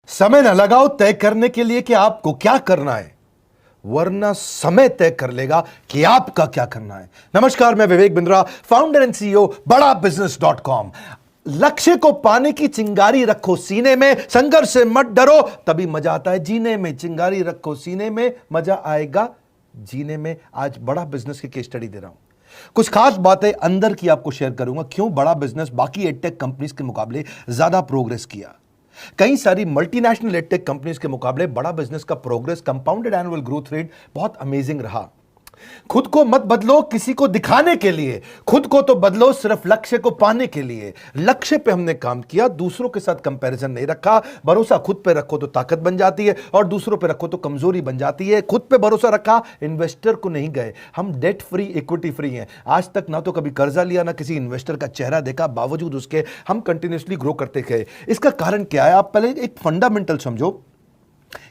समय न लगाओ तय करने के लिए कि आपको क्या करना है, वरना समय तय कर लेगा कि आपका क्या करना है। नमस्कार, मैं Vivek Bindra, founder and CEO बड़ा बिजनेस.com। लक्ष्य को पाने की चिंगारी रखो सीने में, संघर्ष से मत डरो, तभी मजा आता है जीने में। चिंगारी रखो सीने में, मजा आएगा जीने में। आज बड़ा बिजनेस की केस स्टडी दे रहा हूं, कुछ खास बातें अंदर की आपको शेयर करूंगा, क्यों बड़ा बिजनेस बाकी एडटेक कंपनीज के मुकाबले ज्यादा प्रोग्रेस किया। कई सारी मल्टीनेशनल एडटेक कंपनीज के मुकाबले बड़ा बिजनेस का progress, compounded annual growth rate बहुत अमेजिंग रहा। खुद को मत बदलो किसी को दिखाने के लिए, खुद को तो बदलो सिर्फ लक्ष्य को पाने के लिए। लक्ष्य पे हमने काम किया, दूसरों के साथ कंपैरिजन नहीं रखा। भरोसा खुद पे रखो तो ताकत बन जाती है, और दूसरों पे रखो तो कमजोरी बन जाती है। खुद पे भरोसा रखा, इन्वेस्टर को नहीं गए। हम डेट फ्री, इक्विटी फ्री हैं। आज तक ना तो कभी कर्जा लिया, ना किसी इन्वेस्टर का चेहरा देखा, बावजूद उसके हम कंटिन्यूसली ग्रो करते गए। इसका कारण क्या है? आप पहले एक फंडामेंटल समझो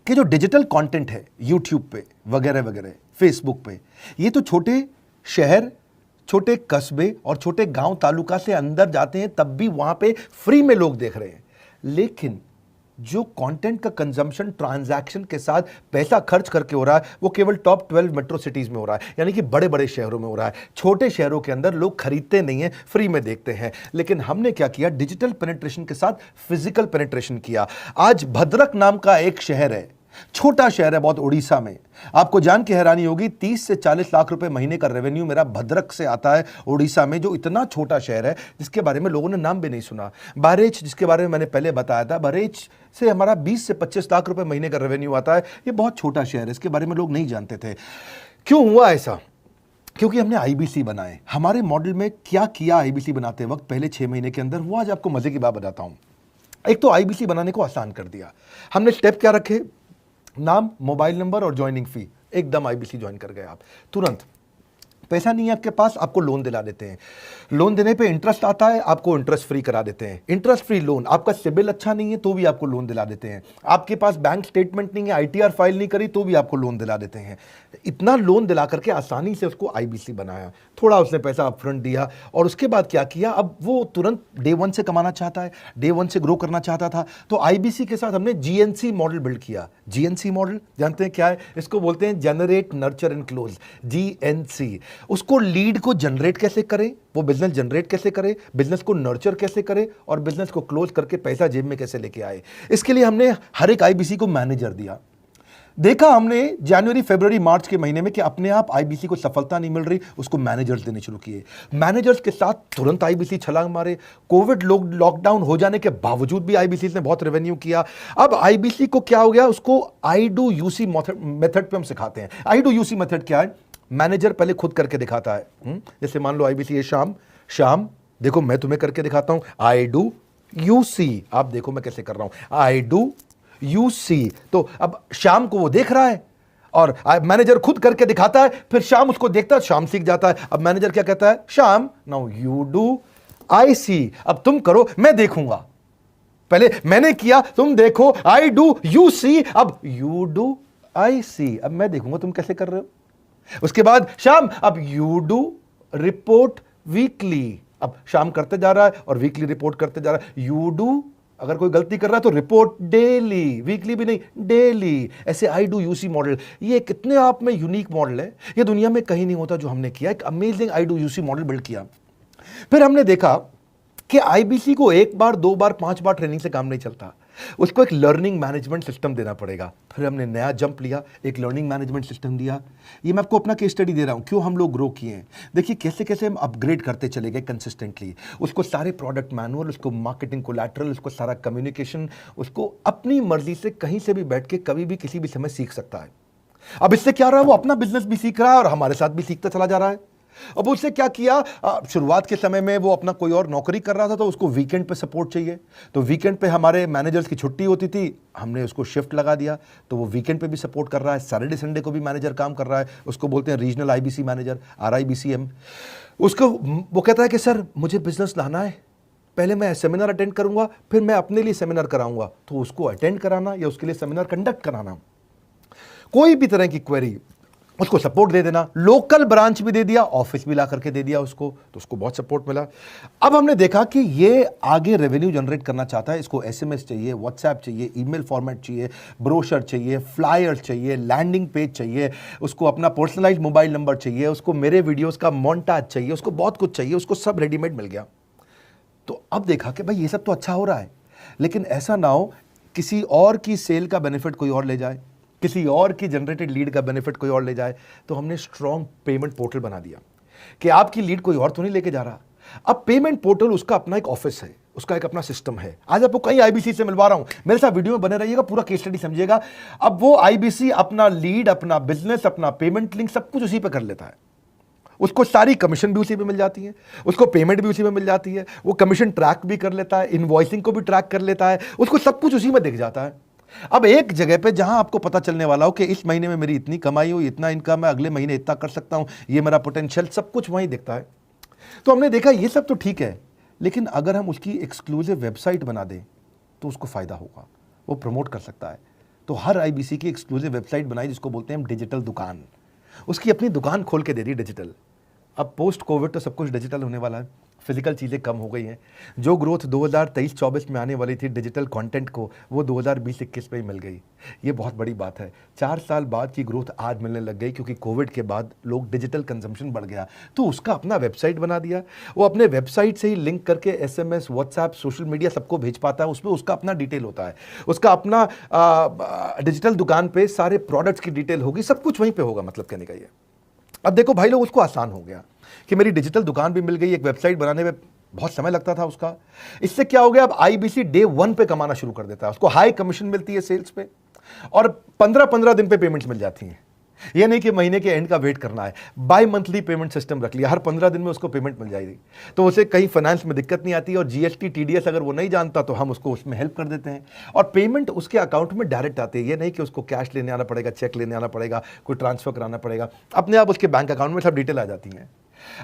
कि जो डिजिटल कंटेंट है यूट्यूब पे वगैरह वगैरह, फेसबुक पे, ये तो छोटे शहर, छोटे कस्बे और छोटे गांव तालुका से अंदर जाते हैं, तब भी वहां पे फ्री में लोग देख रहे हैं। लेकिन जो कंटेंट का कंजम्पशन ट्रांजैक्शन के साथ पैसा खर्च करके हो रहा है, वो केवल टॉप 12 मेट्रो सिटीज में हो रहा है, यानी कि बड़े बड़े शहरों में हो रहा है। छोटे शहरों के अंदर लोग खरीदते नहीं हैं, फ्री में देखते हैं। लेकिन हमने क्या किया? डिजिटल पेनिट्रेशन के साथ फिजिकल पेनिट्रेशन किया। आज भद्रक नाम का एक शहर है, छोटा शहर है बहुत, उड़ीसा में। आपको जान के हैरानी होगी, 30 से 40 लाख रुपए महीने का रेवेन्यू मेरा भद्रक से आता है, उड़ीसा में, जो इतना छोटा शहर है जिसके बारे में लोगों ने नाम भी नहीं सुना। बहरेच, जिसके बारे में मैंने पहले बताया था, बहरेच से हमारा 20 से 25 लाख रुपए महीने का रेवेन्यू आता है। ये बहुत छोटा शहर है, इसके बारे में लोग नहीं जानते थे। क्यों हुआ ऐसा? क्योंकि हमने आईबीसी बनाए। हमारे मॉडल में क्या किया आईबीसी बनाते वक्त पहले 6 महीने के अंदर, वो आज आपको मजे की बात बताता हूं। एक तो आईबीसी बनाने को आसान कर दिया हमने। स्टेप क्या रखे? नाम, मोबाइल नंबर और ज्वाइनिंग फी। एकदम आईबीसी ज्वाइन कर गए आप तुरंत। पैसा नहीं है आपके पास, आपको लोन दिला देते हैं। लोन देने पे इंटरेस्ट आता है, आपको इंटरेस्ट फ्री करा देते हैं। Interest free loan. आपका सिबिल अच्छा नहीं है तो भी आपको लोन दिला देते हैं। आपके पास बैंक स्टेटमेंट नहीं है, आईटीआर फाइल नहीं करी, तो भी आपको लोन दिला देते हैं। इतना लोन दिला करके आसानी से उसको आईबीसी बनाया। थोड़ा उसने पैसा अपफ्रंट दिया, और उसके बाद क्या किया? अब वो तुरंत डे 1 से कमाना चाहता है, डे 1 से ग्रो करना चाहता था। तो आईबीसी के साथ हमने जीएनसी मॉडल बिल्ड किया। जीएनसी मॉडल जानते हैं क्या है? इसको बोलते हैं generate, nurture and close, GNC. उसको लीड को जनरेट कैसे करें, वो बिजनेस जनरेट कैसे करे, बिजनेस को नर्चर कैसे करे, और बिजनेस को क्लोज करके पैसा जेब में कैसे लेके आए। इसके लिए हमने हर एक आईबीसी को मैनेजर दिया। देखा हमने जनवरी, फरवरी, मार्च के महीने में कि अपने आप आईबीसी को सफलता नहीं मिल रही, उसको मैनेजर्स देने शुरू किए। मैनेजर्स के साथ तुरंत आईबीसी छलांग मारे। कोविड लॉकडाउन हो जाने के बावजूद भी आईबीसी ने बहुत रेवेन्यू किया। अब आईबीसी को क्या हो गया? उसको आई डू यूसी मेथड पे हम सिखाते हैं। आई डू यूसी मेथड क्या है? मैनेजर पहले खुद करके दिखाता है। जैसे मान लो आईबीसी है, शाम देखो मैं तुम्हें करके दिखाता हूं, आई डू यूसी। आप देखो मैं कैसे कर रहा हूं, आई डू यूसी। तो अब शाम को वो देख रहा है, और मैनेजर खुद करके दिखाता है, फिर शाम उसको देखता है, शाम सीख जाता है। अब मैनेजर क्या कहता है? शाम, नाउ यू डू आई सी। अब तुम करो, मैं देखूंगा। पहले मैंने किया, तुम देखो, आई डू यू सी, अब यू डू आई सी। अब मैं देखूंगा तुम कैसे कर रहे हो। उसके बाद शाम, अब यू डू रिपोर्ट वीकली। अब शाम करते जा रहा है और वीकली रिपोर्ट करते जा रहा है। यू डू, अगर कोई गलती कर रहा है तो रिपोर्ट डेली, वीकली भी नहीं, डेली। ऐसे आई डू यूसी मॉडल, ये कितने आप में यूनिक मॉडल है, ये दुनिया में कहीं नहीं होता जो हमने किया। एक amazing I do UC model build किया। फिर हमने देखा कि आईबीसी को 1 बार, 2 बार, 5 बार ट्रेनिंग से काम नहीं चलता, उसको एक लर्निंग मैनेजमेंट सिस्टम देना पड़ेगा। फिर हमने नया जंप लिया, एक लर्निंग मैनेजमेंट सिस्टम दिया। ये मैं आपको अपना केस स्टडी दे रहा हूं, क्यों हम लोग ग्रो किए हैं। देखिए कैसे कैसे हम अपग्रेड करते चले गए कंसिस्टेंटली। उसको सारे प्रोडक्ट मैनुअल, उसको मार्केटिंग कोलैटरल, उसको सारा कम्युनिकेशन, उसको अपनी मर्जी से कहीं से भी बैठ के कभी भी किसी भी समय सीख सकता है। अब इससे क्या रहा है? वो अपना बिजनेस भी सीख रहा है और हमारे साथ भी सीखता चला जा रहा है। अब उससे क्या किया? शुरुआत के समय में वो अपना कोई और नौकरी कर रहा था, तो उसको वीकेंड पे सपोर्ट चाहिए। तो वीकेंड पे हमारे मैनेजर्स की छुट्टी होती थी, हमने उसको शिफ्ट लगा दिया, तो वो वीकेंड पे भी सपोर्ट कर रहा है। सैटरडे संडे को भी मैनेजर काम कर रहा है। उसको बोलते हैं रीजनल आईबीसी मैनेजर, RIBCM। उसको वो कहता है कि सर मुझे बिजनेस लाना है, पहले मैं सेमिनार अटेंड करूंगा, फिर मैं अपने लिए सेमिनार कराऊंगा। तो उसको अटेंड कराना या उसके लिए सेमिनार कंडक्ट कराना, कोई भी तरह की क्वेरी, उसको सपोर्ट दे देना, लोकल ब्रांच भी दे दिया, ऑफिस भी ला करके दे दिया उसको, तो उसको बहुत सपोर्ट मिला। अब हमने देखा कि ये आगे रेवेन्यू जनरेट करना चाहता है, इसको एसएमएस चाहिए, व्हाट्सएप चाहिए, ईमेल फॉर्मेट चाहिए, ब्रोशर चाहिए, फ्लायर चाहिए, लैंडिंग पेज चाहिए, उसको अपना पर्सनलाइज्ड मोबाइल नंबर चाहिए, उसको मेरे वीडियोस का मोन्टाज चाहिए, उसको बहुत कुछ चाहिए, उसको सब रेडीमेड मिल गया। तो अब देखा कि भाई ये सब तो अच्छा हो रहा है, लेकिन ऐसा ना हो किसी और की सेल का बेनिफिट कोई और ले जाए, किसी और की जनरेटेड लीड का बेनिफिट कोई और ले जाए। तो हमने स्ट्रॉन्ग पेमेंट पोर्टल बना दिया कि आपकी लीड कोई और तो नहीं लेके जा रहा। अब पेमेंट पोर्टल उसका अपना एक ऑफिस है, उसका एक अपना सिस्टम है। आज आपको कई आईबीसी से मिलवा रहा हूं, मेरे साथ वीडियो में बने रहिएगा, पूरा केस स्टडी समझिएगा। अब वो आईबीसी अपना लीड, अपना बिजनेस, अपना पेमेंट लिंक सब कुछ उसी पे कर लेता है। उसको सारी कमीशन भी उसी पे मिल जाती है, उसको पेमेंट भी उसी में मिल जाती है, वो कमीशन ट्रैक भी कर लेता है, इनवॉइसिंग को भी ट्रैक कर लेता है, उसको सब कुछ उसी में दिख जाता है। अब एक जगह पे जहां आपको पता चलने वाला हो कि इस महीने में मेरी इतनी कमाई हो, इतना इनकम है, अगले महीने इतना कर सकता हूं, ये मेरा पोटेंशियल, सब कुछ वहीं दिखता है। तो हमने देखा ये सब तो ठीक है, लेकिन अगर हम उसकी एक्सक्लूसिव वेबसाइट बना दें तो उसको फायदा होगा, वो प्रमोट कर सकता है। तो हर आईबीसी की एक्सक्लूसिव वेबसाइट बनाई, जिसको बोलते हैं हम डिजिटल दुकान। उसकी अपनी दुकान खोल के दे दी डिजिटल। अब पोस्ट कोविड तो सब कुछ डिजिटल होने वाला है, फिजिकल चीज़ें कम हो गई हैं। जो ग्रोथ 2023-24 में आने वाली थी डिजिटल कंटेंट को, वो 2020-21 में ही मिल गई। ये बहुत बड़ी बात है। 4 साल बाद की ग्रोथ आज मिलने लग गई, क्योंकि कोविड के बाद लोग डिजिटल कंजम्पशन बढ़ गया। तो उसका अपना वेबसाइट बना दिया, वो अपने वेबसाइट से ही लिंक करके एसएमएस, व्हाट्सएप, सोशल मीडिया सबको भेज पाता है। उसमें उसका अपना डिटेल होता है, उसका अपना डिजिटल दुकान पे सारे प्रोडक्ट्स की डिटेल होगी, सब कुछ वहीं पर होगा। मतलब कहने का ये, अब देखो भाई लोग, उसको आसान हो गया कि मेरी डिजिटल दुकान भी मिल गई। एक वेबसाइट बनाने में बहुत समय लगता था उसका। इससे क्या हो गया, अब आईबीसी डे 1 पे कमाना शुरू कर देता है। उसको हाई कमीशन मिलती है सेल्स पे, और 15-15 दिन पे पेमेंट्स मिल जाती हैं। ये नहीं कि महीने के एंड का वेट करना है, बाई मंथली पेमेंट सिस्टम रख लिया, हर 15 दिन में उसको पेमेंट मिल जाएगी। तो उसे कहीं फाइनेंस में दिक्कत नहीं आती, और जीएसटी, टीडीएस अगर वो नहीं जानता तो हम उसको उसमें हेल्प कर देते हैं, और पेमेंट उसके अकाउंट में डायरेक्ट आती है। ये नहीं कि उसको कैश लेने आना पड़ेगा, चेक लेने आना पड़ेगा, कोई ट्रांसफर कराना पड़ेगा, अपने आप उसके बैंक अकाउंट में सब डिटेल आ जाती हैं।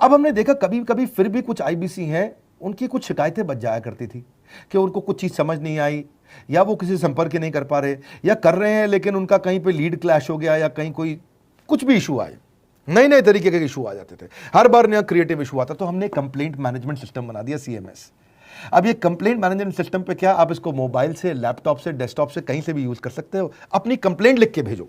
अब हमने देखा कभी कभी फिर भी कुछ आईबीसी हैं, उनकी कुछ शिकायतें बच जाया करती थी कि उनको कुछ चीज़ समझ नहीं आई, या वो किसी संपर्क ही नहीं कर पा रहे, या कर रहे हैं लेकिन उनका कहीं पे लीड क्लैश हो गया, या कहीं कोई कुछ भी इशू आए, नए नए तरीके के इशू आ जाते थे, हर बार नया क्रिएटिव इशू आता। तो हमने कंप्लेंट मैनेजमेंट सिस्टम बना दिया, सीएमएस। अब ये कंप्लेंट मैनेजमेंट सिस्टम पे क्या, आप इसको मोबाइल से, लैपटॉप से, डेस्कटॉप से, कहीं से भी यूज कर सकते हो। अपनी कंप्लेंट लिख के भेजो,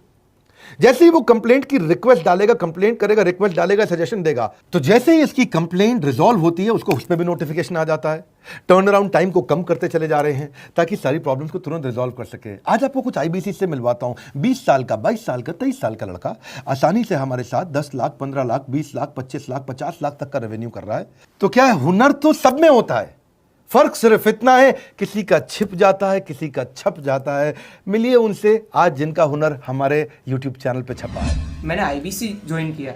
जैसे ही वो कंप्लेंट की रिक्वेस्ट डालेगा, कंप्लेंट करेगा, रिक्वेस्ट डालेगा, सजेशन देगा, तो जैसे ही इसकी कंप्लेंट रिजॉल्व होती है उसको उसमें भी नोटिफिकेशन आ जाता है। टर्न अराउंड टाइम को कम करते चले जा रहे हैं, ताकि सारी प्रॉब्लम्स को तुरंत रिजॉल्व कर सके। आज आपको कुछ आईबीसी से मिलवाता हूं, 20 साल का, 22 साल का, 23 साल का लड़का आसानी से हमारे साथ 10 लाख, 15 लाख, 20 लाख, 25 लाख, 50 लाख तक का रेवेन्यू कर रहा है। तो क्या है, हुनर तो सब में होता है, फर्क सिर्फ इतना है, किसी का छिप जाता है, किसी का छप जाता है। मिलिए उनसे आज जिनका हुनर हमारे YouTube चैनल पे छपा है। मैंने आईबीसी ज्वाइन किया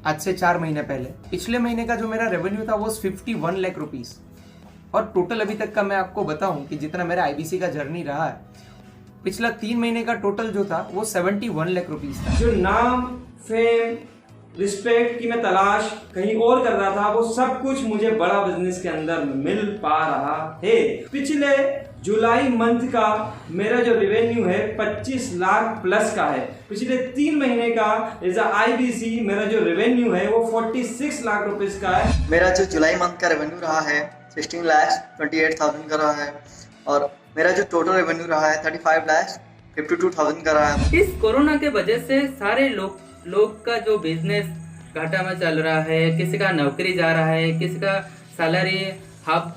आज से 4 महीने पहले। पिछले महीने का जो मेरा रेवेन्यू था वो 51 लाख रुपीस, और टोटल अभी तक का मैं आपको बताऊं कि जितना मेरा आईबीसी का जर्नी रहा है, पिछला 3 महीने का टोटल जो था वो 71 लाख रुपीस था। जो नाम, फेम, रिस्पेक्ट की मैं तलाश कहीं और कर रहा था, वो सब कुछ मुझे बड़ा बिजनेस के अंदर मिल पा रहा है। पिछले जुलाई मंथ का मेरा जो रेवेन्यू है 25 लाख प्लस का है। पिछले 3 महीने का एज अ आईबीसी मेरा जो रेवेन्यू है वो 46 लाख रुपीस का है। मेरा जो जुलाई मंथ का रेवेन्यू रहा है 16 लाख 28,000 का रहा है, और मेरा जो टोटल रेवेन्यू रहा है 35 लाख 52,000 का रहा है। इस कोरोना के वजह से सारे लोग का जो बिजनेस घाटा में चल रहा है, किसी का नौकरी जा रहा है, किसी का सैलरी हाफ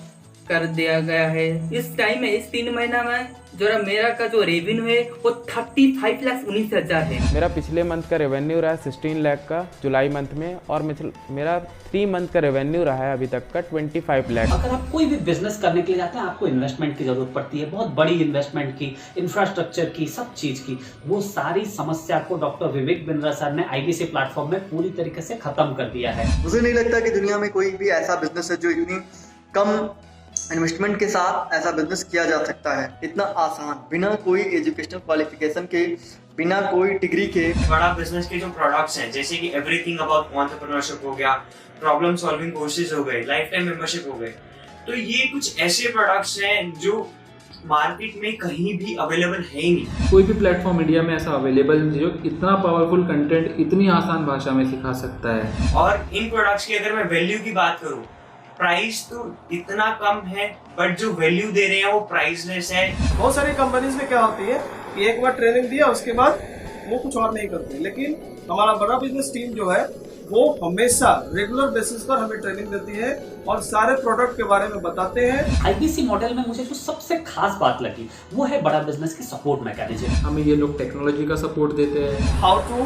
कर दिया गया है। इस टाइम में, इस 3 महीना में जो मेरा का जो रेवेन्यू है वो 35,19,000 है। मेरा पिछले मंथ का रेवेन्यू रहा है 16 लाख का जुलाई मंथ में, और मेरा 3 मंथ का रेवेन्यू रहा है अभी तक का 25 लाख। अगर आप कोई भी बिजनेस करने के लिए जाते हैं, आपको इन्वेस्टमेंट की जरूरत पड़ती है, बहुत बड़ी इन्वेस्टमेंट की, इंफ्रास्ट्रक्चर की, सब चीज की। वो सारी समस्या को डॉक्टर विवेक बिंद्रा सर ने आईबीसी प्लेटफॉर्म में पूरी तरीके से खत्म कर दिया है। मुझे नहीं लगता कि दुनिया में कोई भी ऐसा बिजनेस है जो इतनी कम इन्वेस्टमेंट के साथ ऐसा बिजनेस किया जा सकता है, इतना आसान, बिना कोई एजुकेशनल क्वालिफिकेशन के, बिना कोई डिग्री के। बड़ा बिजनेस के जो प्रोडक्ट्स हैं, जैसे कि एवरीथिंग अबाउट एंटरप्रेन्योरशिप हो गया, प्रॉब्लम सॉल्विंग कोर्सेज हो गए, लाइफ टाइम मेंबरशिप हो गए, तो ये कुछ ऐसे प्रोडक्ट्स हैं जो मार्केट में कहीं भी अवेलेबल है ही नहीं। कोई भी प्लेटफॉर्म इंडिया में ऐसा अवेलेबल नहीं जो इतना पावरफुल कंटेंट इतनी आसान भाषा में सिखा सकता है। और इन प्रोडक्ट्स की अगर मैं वैल्यू की बात करूं, प्राइस तो इतना कम है बट जो वैल्यू दे रहे हैं वो प्राइसलेस है। बहुत सारी कंपनीज में क्या होती है कि एक बार ट्रेनिंग दिया उसके बाद वो कुछ और नहीं करते, लेकिन हमारा बड़ा बिजनेस टीम जो है वो हमेशा रेगुलर बेसिस पर हमें ट्रेनिंग देती है और सारे प्रोडक्ट के बारे में बताते हैं। आईबीसी मॉडल में मुझे जो सबसे खास बात लगी वो है बड़ा बिजनेस की सपोर्ट मैकेनिज्म। हमें ये लोग टेक्नोलॉजी का सपोर्ट देते हैं। How to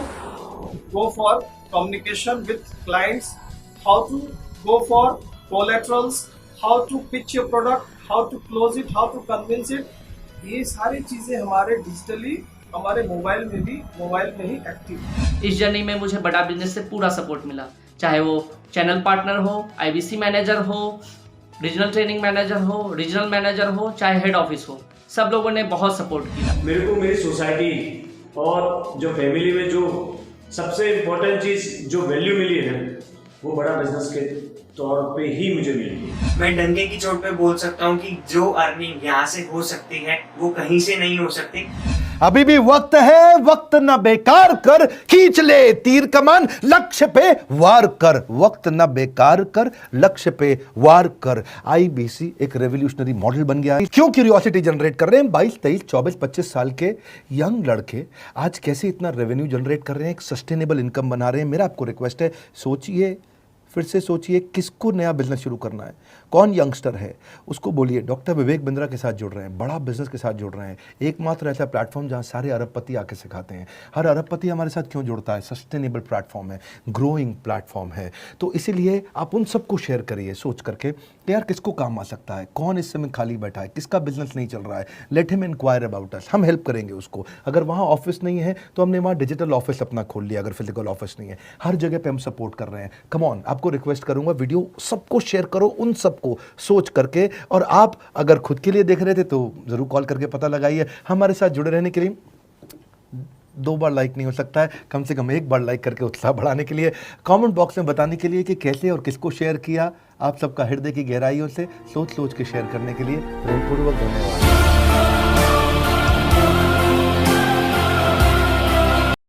go for communication with clients, how to go for collaterals, how to pitch your product, how to close it, how to convince it, ये सारी चीजें हमारे डिजिटली हमारे मोबाइल में ही एक्टिव है। इस जर्नी में मुझे बड़ा बिजनेस से पूरा सपोर्ट मिला, चाहे वो चैनल पार्टनर हो, आईबीसी मैनेजर हो, रीजनल ट्रेनिंग मैनेजर हो, रीजनल मैनेजर हो, चाहे हेड ऑफिस हो, सब लोगों ने बहुत सपोर्ट किया। मेरे को मेरी सोसाइटी और जो फैमिली में जो सबसे इम्पोर्टेंट चीज़ जो वैल्यू मिली है ना, वो बड़ा बिजनेस के तौर पे ही मुझे मिली। मैं डंके की चोट पे बोल सकता हूँ कि जो अर्निंग यहाँ से हो सकती है वो कहीं से नहीं हो सकती। अभी भी वक्त है, वक्त न बेकार कर, खींच ले तीर कमान, लक्ष्य पे वार कर, वक्त न बेकार कर, लक्ष्य पे वार कर। आईबीसी एक रेवोल्यूशनरी मॉडल बन गया है। क्यों क्यूरियोसिटी जनरेट कर रहे हैं 22, 23, 24, 25 साल के यंग लड़के आज कैसे इतना रेवेन्यू जनरेट कर रहे हैं, एक सस्टेनेबल इनकम बना रहे हैं। मेरा आपको रिक्वेस्ट है, सोचिए, फिर से सोचिए किसको नया बिजनेस शुरू करना है, कौन यंगस्टर है, उसको बोलिए डॉक्टर विवेक बिंद्रा के साथ जुड़ रहे हैं, बड़ा बिजनेस के साथ जुड़ रहे हैं। एकमात्र ऐसा प्लेटफॉर्म जहां सारे अरबपति आके सिखाते हैं। हर अरबपति हमारे साथ क्यों जुड़ता है? सस्टेनेबल प्लेटफॉर्म है, ग्रोइंग प्लेटफॉर्म है। तो इसीलिए आप उन सबको शेयर करिए सोच करके कि यार किसको काम आ सकता है, कौन इस समय खाली बैठा है, किसका बिजनेस नहीं चल रहा है, let him enquire about us, हम हेल्प करेंगे उसको। अगर वहाँ ऑफिस नहीं है तो हमने वहाँ डिजिटल ऑफिस अपना खोल लिया, अगर फिजिकल ऑफिस नहीं है, हर जगह पे हम सपोर्ट कर रहे हैं। कम ऑन, आपको रिक्वेस्ट करूंगा वीडियो सबको शेयर करो, उन सबको सोच करके। और आप अगर खुद के लिए देख रहे थे तो जरूर कॉल करके पता लगाइए। हमारे साथ जुड़े रहने के लिए 2 बार लाइक नहीं हो सकता है, कम से कम 1 बार लाइक करके उत्साह बढ़ाने के लिए, कमेंट बॉक्स में बताने के लिए कि कैसे और किसको शेयर किया। आप सबका हृदय की गहराइयों से सोच सोच के शेयर करने के लिए प्रेमपूर्वक धन्यवाद।